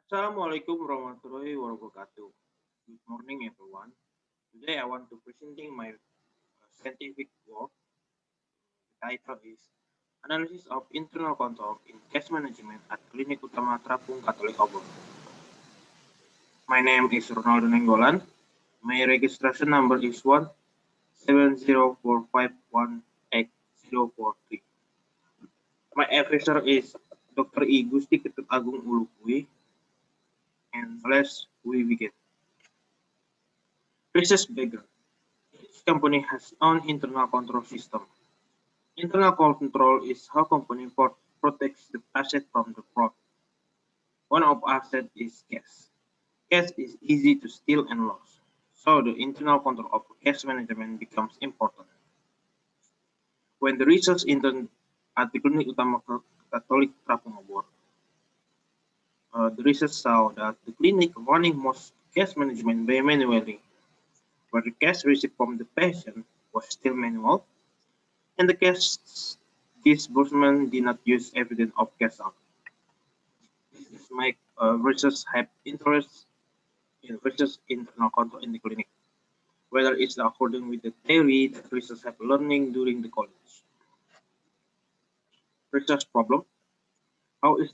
Assalamualaikum warahmatullahi wabarakatuh. Good morning, everyone. Today I want to presenting my scientific work. The title is Analysis of Internal Control in Case Management at Klinik Utama Trapung Katolik Obor. My name is Ronaldo Nainggolan. My registration number is 17045518043. My advisor is Dr. I Gusti Ketut Agung Ulukui, and we begin. Research background. Each company has own internal control system. Internal control is how company protects the asset from the fraud. One of asset is cash. Cash is easy to steal and lose, so the internal control of cash management becomes important. When the research intern at the Klinik Utama Katolik Trapungobor, the research saw that the clinic running most cash management by manually, where the cash received from the patient was still manual, and the cash disbursement did not use evidence of cash out. This make research have interest in research internal control in the clinic, whether it's according with the theory that research have learning during the college. Research problem: how is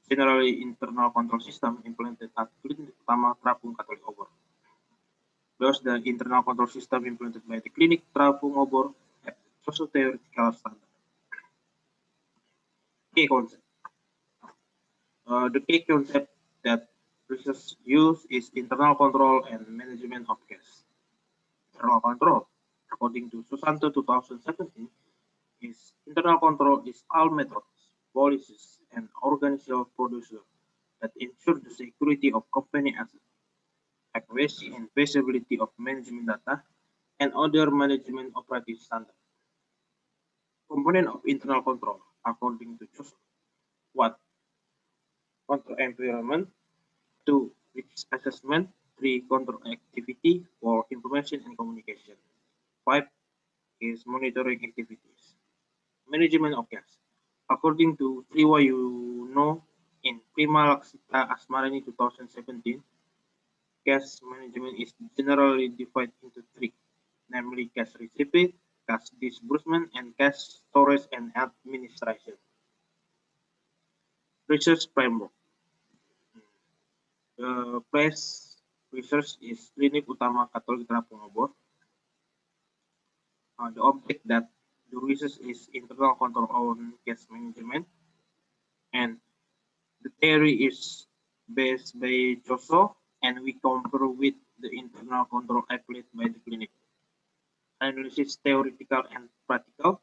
generally internal control system implemented at Klinik Utama Trapung Katolik Obor? Does the internal control system implemented by the Klinik Trapung Obor have social theoretical standard? Key concept. The key concept that research use is internal control and management of cash. Internal control, according to Susanto 2017, is internal control is all methods, policies, and organizational procedures that ensure the security of company assets, accuracy and visibility of management data, and other management operating standards. Component of internal control, according to Joseph. 1. Control environment. 2. Risk assessment. 3. Control activity. 4. Information and communication. 5. Is monitoring activities. Management of cash. According to Triwayuno in Prima Laksita Asmarani 2017, cash management is generally divided into three, namely cash receipt, cash disbursement, and cash storage and administration. Research framework. The place research is Klinik Utama Katolik Trapungobor. The object that the research is internal control on cash management, and the theory is based by Joso, and we compare with the internal control applied by the clinic. Analysis theoretical and practical,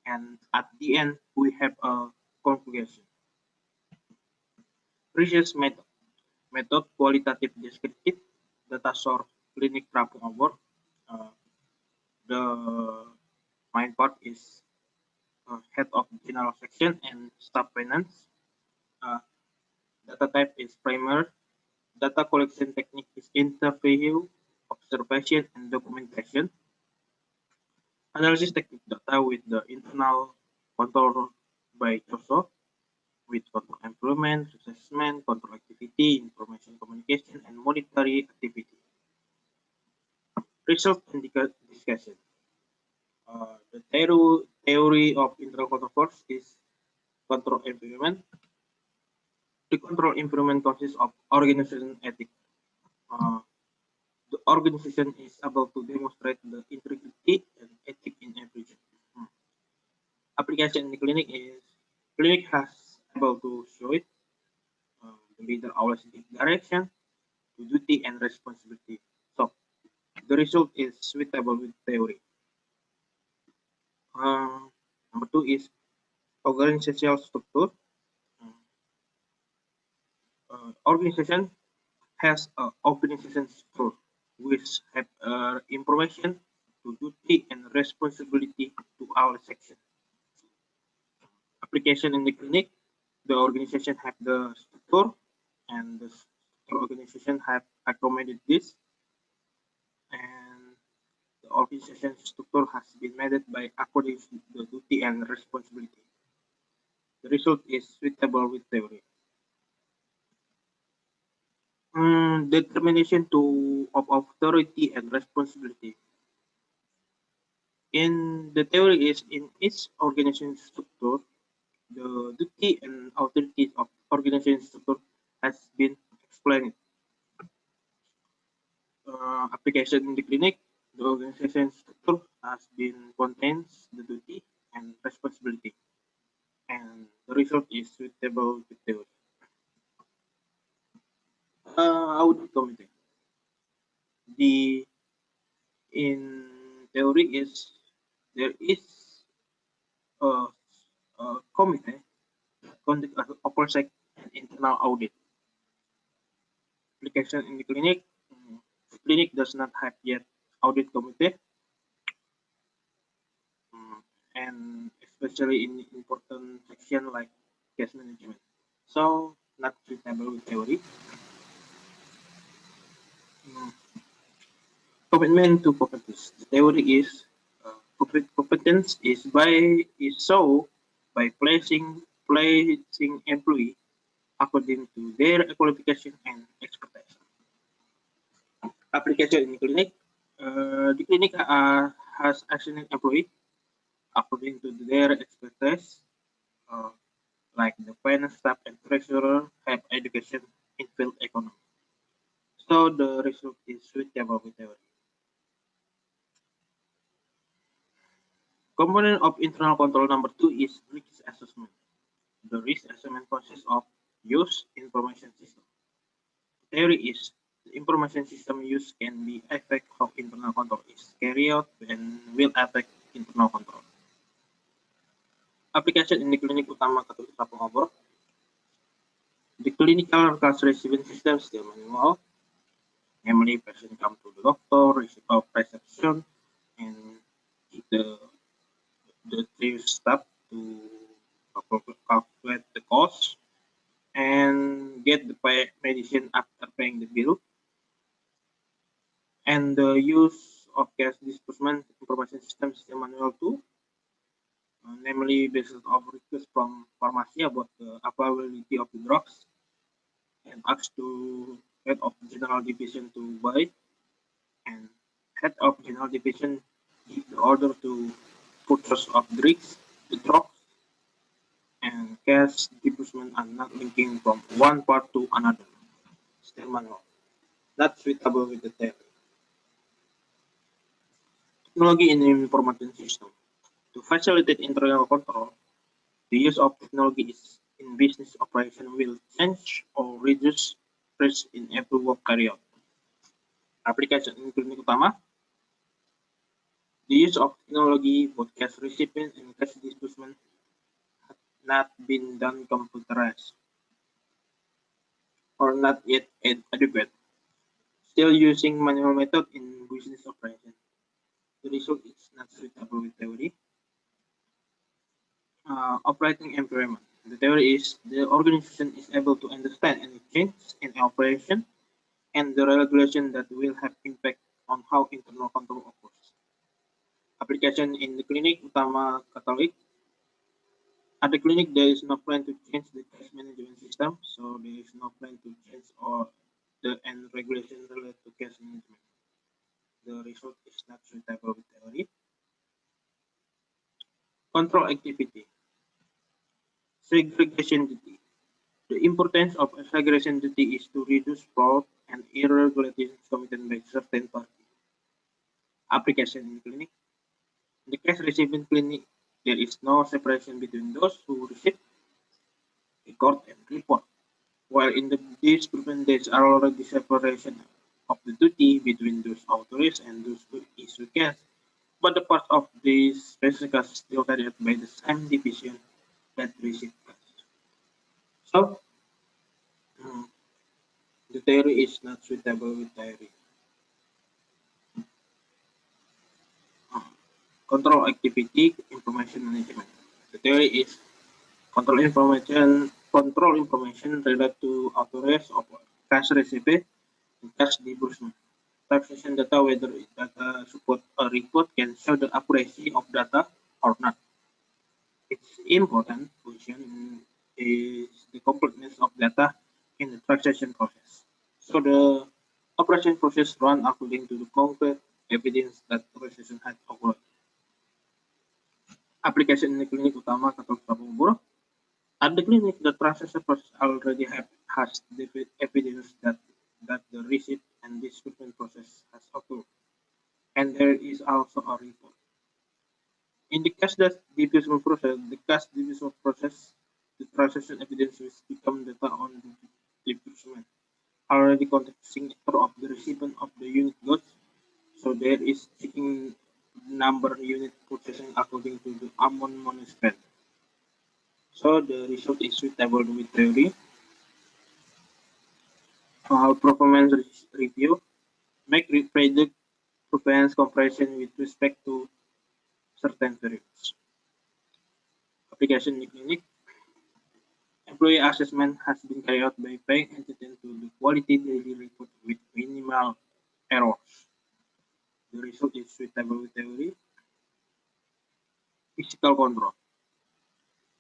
and at the end we have a conclusion. Research method. Method qualitative descriptive data source clinic tracking over. The main part is head of general section and staff finance. Data type is primary. Data collection technique is interview, observation, and documentation. Analysis technique data with the internal control by Joso, with control employment, assessment, control activity, information communication, and monetary activity. Result and discussion. The theory of internal control first is control environment. The control environment consists of organization ethics. The organization is able to demonstrate the integrity and ethics in every job. Application in the clinic has able to show it. The leader always gives direction to duty and responsibility. So the result is suitable with theory. Number two is organizational structure. Organization has an organization structure which have information to duty and responsibility to our section. Application in the clinic, the organization have the structure, and the organization have accommodated this, and the organization structure has been made by according to the duty and responsibility. The result is suitable with theory. Determination of authority and responsibility. In the theory is in each organization structure, the duty and authorities of organization structure has been explained. Application in the clinic, the organization structure has been contains the duty and responsibility, and the result is suitable with theory. Audit committee. The in theory is there is a, a committee conduct oversight and internal audit. Application in the clinic. The clinic does not have yet audit committee, mm, and especially in important section like case management. So not suitable with theory. Mm, Commitment to competence. The theory is competence is so by placing employee according to their qualification and expertise. Application in clinic. The clinic has assigned employee according to their expertise, uh, like the finance staff and treasurer have education in field economy. So the result is suitable with theory. Component of internal control number two is risk assessment. The risk assessment consists of use information system. Theory is the information system use can be affect how internal control is carried out and will affect internal control. Application in the clinic utama ketulisan pengobor. The clinical record receiving system still manual, namely patient come to the doctor, receive a prescription, and the the three step to calculate the cost and get the medicine after paying the bill, and the use of cash disbursement information system still manual too, namely based on request from pharmacy about the availability of the drugs and asked to head of general division to buy, and head of general division give the order to purchase of the drugs, and cash disbursement are not linking from one part to another. Still manual. Not suitable with the theory. Technology in information system. To facilitate internal control, the use of technology is in business operation will change or reduce risk in every work carried out. Application in klinik utama, the use of technology, both cash recipient and cash disbursement, had not been done computerized or not yet adequate. Still using manual method in business operation. The result is not suitable with theory. Operating environment. The theory is the organization is able to understand any change in operation and the regulation that will have impact on how internal control occurs. Application in the clinic utama Catholic. At the clinic, there is no plan to change the case management system, so there is no plan to change or the and regulation related to case management. The result is not suitable with theory. Control activity. Segregation duty. The importance of segregation duty is to reduce fraud and irregularities committed by certain parties. Application in clinic. In the case receiving clinic, there is no separation between those who receive, record, and report. While in the disbursement, there is already separation of the duty between those authorized and those who issue cash, but the part of these specific cash still carried out by the same division that receive cash. So, the theory is not suitable with theory. Control activity information management. The theory is control information related to authorized of cash received and cash disbursement. Taxation data, whether data support a report can show the accuracy of data or not. Its important function is the completeness of data in the taxation process. So the operation process run according to the concrete evidence that transaction had occurred. Application in the clinic utama atau tabung buruh. At the clinic, the transaction process already has evidence that the receipt and disbursement process has occurred, and there is also a report. In the cash division process, the transaction evidence will become data on the disbursement, already containing signature of the recipient of the unit goods. So there is checking number unit purchasing according to the amount money spent. So the result is suitable with theory. Performance review. Make predict performance comparison with respect to certain variables. Application in the clinic. Employee assessment has been carried out by paying attention to the quality daily report with minimal errors. The result is suitable with theory. Physical control.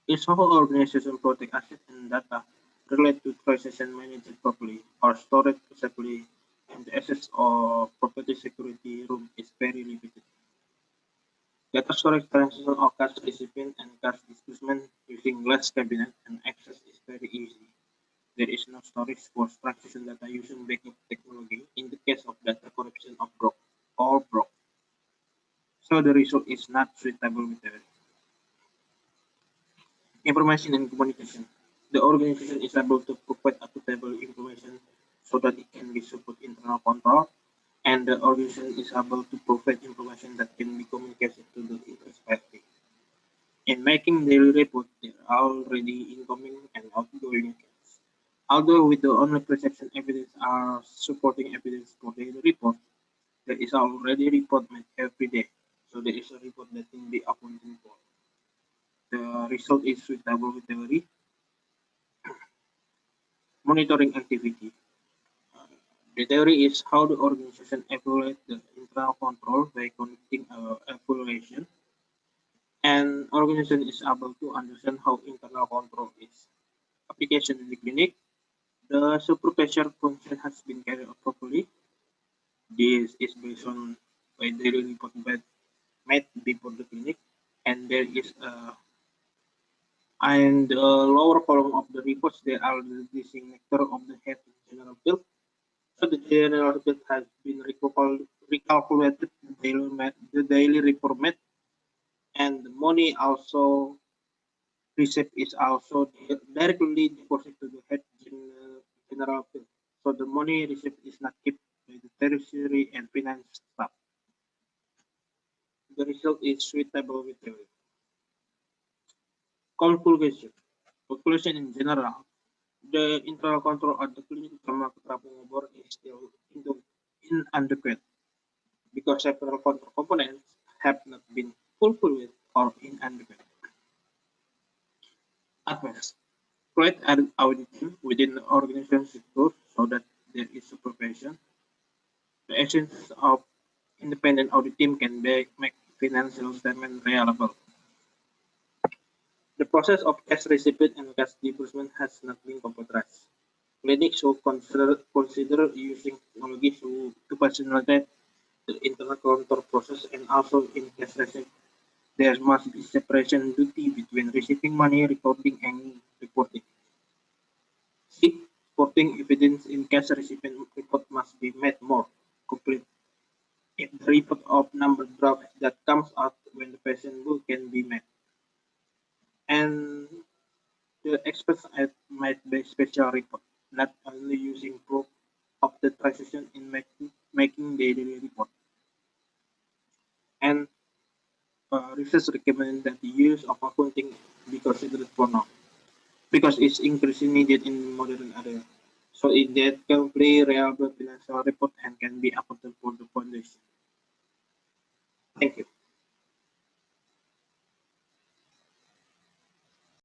Is how organization protect assets and data related to transaction managed properly or stored safely, and the access of property security room is very limited. Data storage transaction of cash recipient and cash disbursement using glass cabinet and access is very easy. There is no storage for transaction data using backup technology in the case of data corruption of broke. So the result is not suitable with the information and communication. The organization is able to provide up-to-table information so that it can be support internal control, and the organization is able to provide information that can be communicated to the interest party. In making daily report, there are already incoming and outgoing accounts. Although with the only perception evidence are supporting evidence for daily report, there is already report made every day. So there is a report that can be accounted for. The result is suitable with theory. Monitoring activity. The theory is how the organization evaluates the internal control by conducting evaluation, and organization is able to understand how internal control is. Application in the clinic. The supervisor function has been carried out properly. This is based on by daily report made before the clinic, and there is a and the lower column of the reports there are the designator of the head general field. So the general field has been recalculated the daily report made, and the money also received is also directly deposited to the head general field. So the money received is not kept by the treasury and finance staff. The result is suitable with theory. Conclusion. Conclusion in general. The internal control at the clinic utama Keterapung Bogor is still inadequate because several control components have not been fulfilled or inadequate. Advice. Create an audit team within the organization structure so that there is supervision. The essence of independent audit team can make financial statement reliable. The process of cash receipt and cash disbursement has not been computerized. Clinics should consider using technology to facilitate the internal control process, and also in cash receipt, there must be separation duty between receiving money, recording, and reporting. C. Supporting evidence in cash recipient report must be made more complete. If the report of number draft that comes out when the patient book can be met, and the experts might be special report, not only using proof of the transaction in making daily report. And research recommend that the use of accounting be considered for now because it's increasingly needed in modern area. So it that can play reliable financial report and can be accounted for the foundation. Thank you.